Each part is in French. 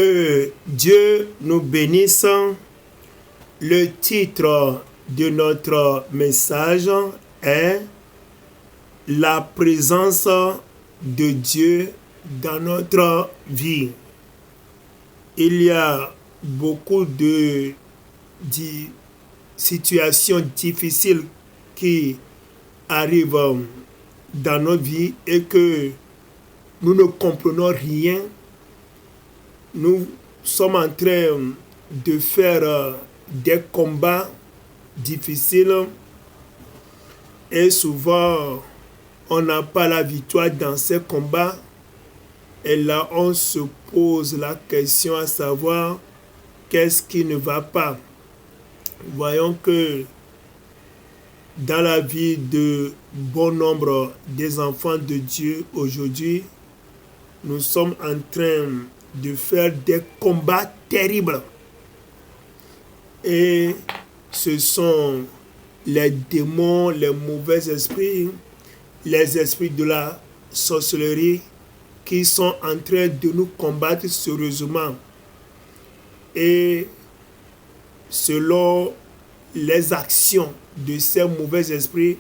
Que Dieu nous bénisse. Le titre de notre message est La présence de Dieu dans notre vie. Il y a beaucoup de situations difficiles qui arrivent dans notre vie et que nous ne comprenons rien. Nous sommes en train de faire des combats difficiles et souvent on n'a pas la victoire dans ces combats. Et là, on se pose la question à savoir qu'est-ce qui ne va pas. Voyons que dans la vie de bon nombre des enfants de Dieu aujourd'hui, nous sommes en train de faire des combats terribles. Et ce sont les démons, les mauvais esprits, les esprits de la sorcellerie qui sont en train de nous combattre sérieusement. Et selon les actions de ces mauvais esprits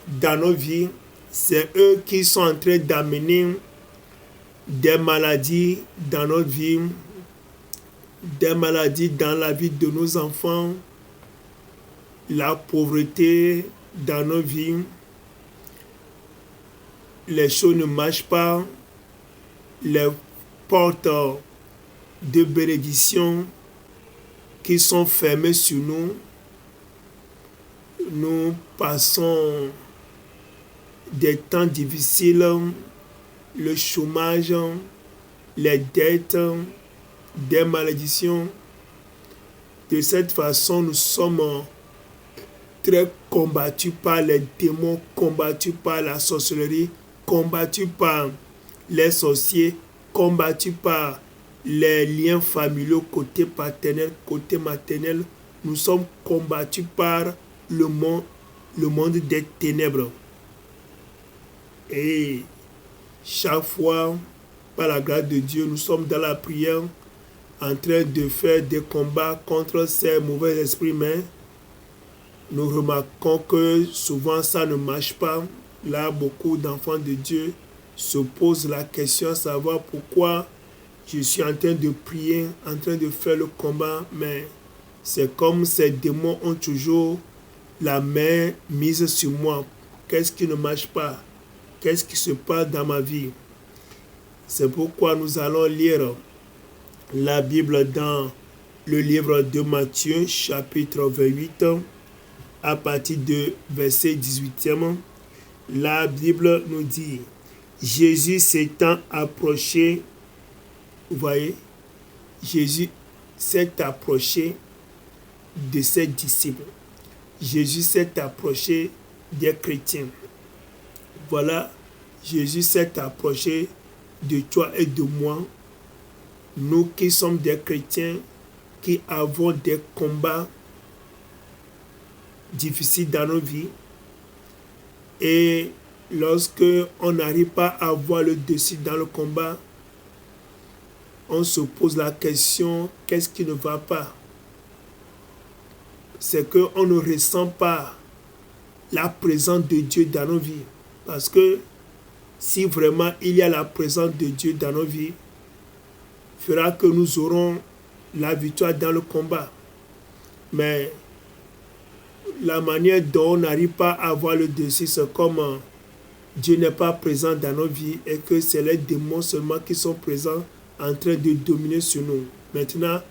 dans nos vies, c'est eux qui sont en train d'amener des maladies dans notre vie, des maladies dans la vie de nos enfants, la pauvreté dans nos vies, les choses ne marchent pas, les portes de bénédiction qui sont fermées sur nous. Nous passons des temps difficiles, le chômage, les dettes, des malédictions. De cette façon, nous sommes très combattus par les démons, combattus par la sorcellerie, combattus par les sorciers, combattus par les liens familiaux côté paternel, côté maternel. Nous sommes combattus par le monde des ténèbres. Et chaque fois, par la grâce de Dieu, nous sommes dans la prière en train de faire des combats contre ces mauvais esprits, mais nous remarquons que souvent ça ne marche pas. Là, beaucoup d'enfants de Dieu se posent la question à savoir pourquoi je suis en train de prier, en train de faire le combat, mais c'est comme ces démons ont toujours la main mise sur moi. Qu'est-ce qui ne marche pas? Qu'est-ce qui se passe dans ma vie? C'est pourquoi nous allons lire la Bible dans le livre de Matthieu, chapitre 28, à partir de verset 18e. La Bible nous dit, Jésus s'étant approché, vous voyez, Jésus s'est approché de ses disciples. Jésus s'est approché des chrétiens. Voilà, Jésus s'est approché de toi et de moi, nous qui sommes des chrétiens, qui avons des combats difficiles dans nos vies. Et lorsque on n'arrive pas à avoir le dessus dans le combat, on se pose la question, qu'est-ce qui ne va pas? C'est qu'on ne ressent pas la présence de Dieu dans nos vies. Parce que si vraiment il y a la présence de Dieu dans nos vies, fera que nous aurons la victoire dans le combat. Mais la manière dont on n'arrive pas à avoir le dessus, c'est comme Dieu n'est pas présent dans nos vies et que c'est les démons seulement qui sont présents en train de dominer sur nous. Maintenant,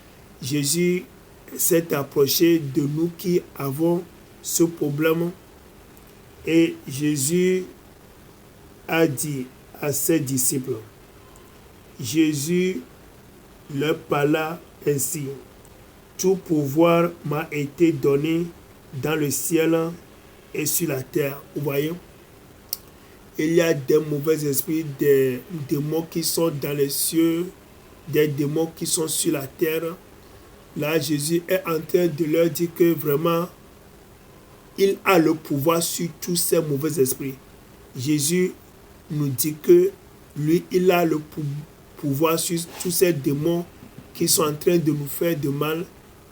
Jésus s'est approché de nous qui avons ce problème et Jésus a dit à ses disciples, Jésus leur parla ainsi, tout pouvoir m'a été donné dans le ciel et sur la terre. Vous voyez, il y a des mauvais esprits, des démons qui sont dans les cieux, des démons qui sont sur la terre. Là, Jésus est en train de leur dire que vraiment, il a le pouvoir sur tous ces mauvais esprits. Jésus nous dit que lui, il a le pouvoir sur tous ces démons qui sont en train de nous faire de mal.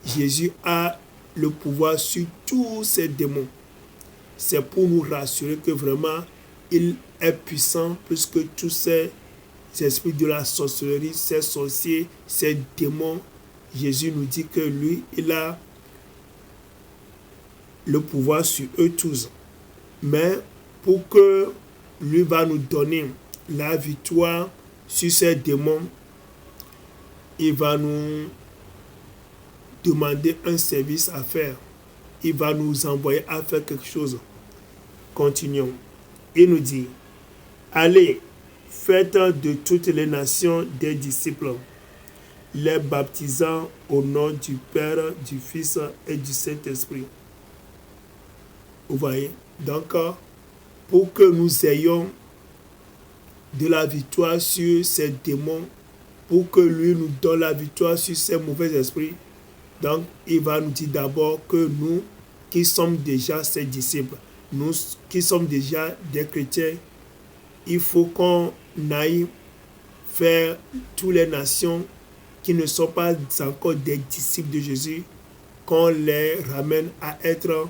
Jésus a le pouvoir sur tous ces démons. C'est pour nous rassurer que vraiment, il est puissant plus que tous ces esprits de la sorcellerie, ces sorciers, ces démons. Jésus nous dit que lui, il a le pouvoir sur eux tous. Mais pour que lui va nous donner la victoire sur ces démons, il va nous demander un service à faire. Il va nous envoyer à faire quelque chose. Continuons. Il nous dit, allez, faites de toutes les nations des disciples, les baptisant au nom du Père, du Fils et du Saint-Esprit. Vous voyez? Donc, pour que nous ayons de la victoire sur ces démons, pour que lui nous donne la victoire sur ces mauvais esprits, donc il va nous dire d'abord que nous qui sommes déjà ses disciples, nous qui sommes déjà des chrétiens, il faut qu'on aille faire toutes les nations qui ne sont pas encore des disciples de Jésus, qu'on les ramène à être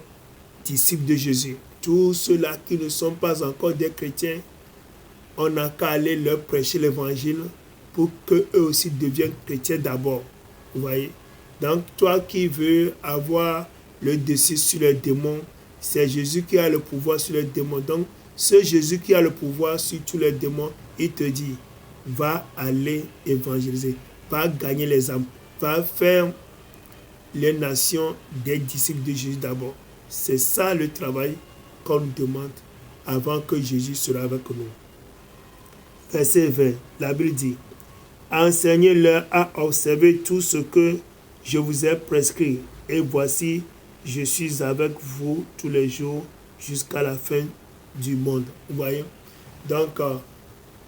disciples de Jésus. Tous ceux-là qui ne sont pas encore des chrétiens, on n'a qu'à aller leur prêcher l'évangile pour qu'eux aussi deviennent chrétiens d'abord. Vous voyez? Donc, toi qui veux avoir le dessus sur les démons, c'est Jésus qui a le pouvoir sur les démons. Donc, ce Jésus qui a le pouvoir sur tous les démons, il te dit, va aller évangéliser, va gagner les âmes, va faire les nations des disciples de Jésus d'abord. C'est ça le travail qu'on nous demande avant que Jésus sera avec nous. Verset 20, la Bible dit, enseignez-leur à observer tout ce que je vous ai prescrit, et voici, je suis avec vous tous les jours jusqu'à la fin du monde. Vous voyez? Donc,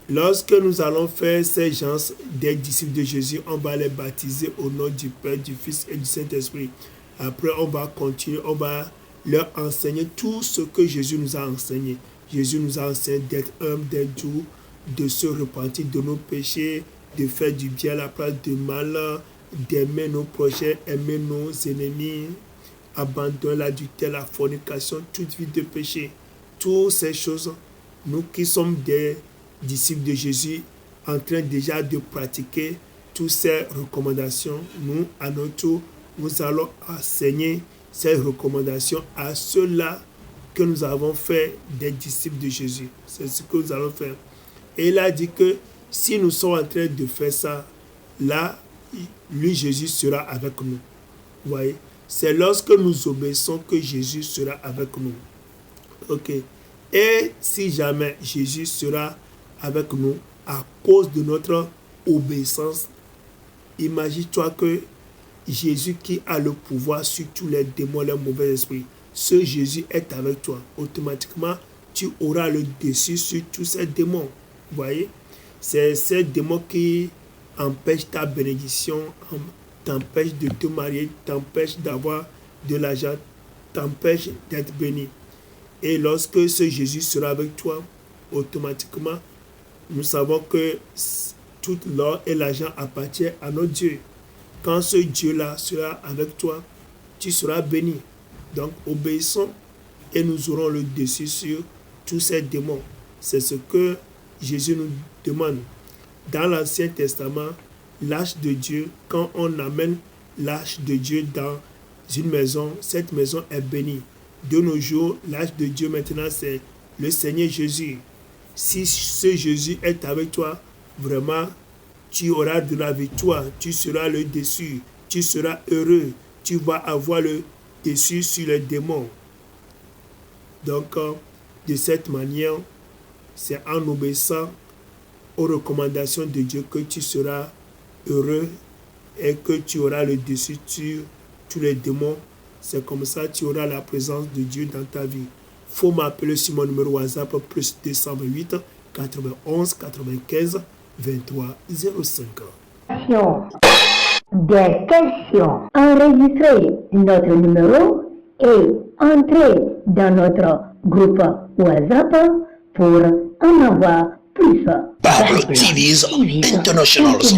lorsque nous allons faire ces gens des disciples de Jésus, on va les baptiser au nom du Père, du Fils et du Saint-Esprit. Après, on va continuer, on va leur enseigner tout ce que Jésus nous a enseigné. Jésus nous a enseigné d'être humble, d'être doux, de se repentir de nos péchés, de faire du bien à la place du mal, d'aimer nos prochains, aimer nos ennemis, abandonner l'adultère, la fornication, toute vie de péché. Toutes ces choses, nous qui sommes des disciples de Jésus, en train déjà de pratiquer toutes ces recommandations, nous, à notre tour, nous allons enseigner ces recommandations à ceux-là que nous avons fait des disciples de Jésus. C'est ce que nous allons faire. Et il a dit que si nous sommes en train de faire ça, là, lui, Jésus sera avec nous. Vous voyez? C'est lorsque nous obéissons que Jésus sera avec nous. Ok. Et si jamais Jésus sera avec nous à cause de notre obéissance, imagine-toi que Jésus qui a le pouvoir sur tous les démons, les mauvais esprits, ce Jésus est avec toi. Automatiquement, tu auras le dessus sur tous ces démons. Vous voyez? C'est ces démons qui empêchent ta bénédiction, t'empêchent de te marier, t'empêchent d'avoir de l'argent, t'empêchent d'être béni. Et lorsque ce Jésus sera avec toi, automatiquement, nous savons que tout l'or et l'argent appartiennent à notre Dieu. Quand ce Dieu-là sera avec toi, tu seras béni. Donc, obéissons et nous aurons le dessus sur tous ces démons. C'est ce que Jésus nous demande. Dans l'Ancien Testament, l'arche de Dieu, quand on amène l'arche de Dieu dans une maison, cette maison est bénie. De nos jours, l'arche de Dieu maintenant, c'est le Seigneur Jésus. Si ce Jésus est avec toi, vraiment, tu auras de la victoire, tu seras le dessus, tu seras heureux, tu vas avoir le dessus sur les démons. Donc, de cette manière, c'est en obéissant aux recommandations de Dieu que tu seras heureux et que tu auras le dessus sur tous les démons. C'est comme ça que tu auras la présence de Dieu dans ta vie. Il faut m'appeler sur mon numéro WhatsApp plus 228 91 95 23 05. Des questions. Enregistrez notre numéro et entrez dans notre groupe WhatsApp pour en avoir plus fort. Bible TV's Internationals.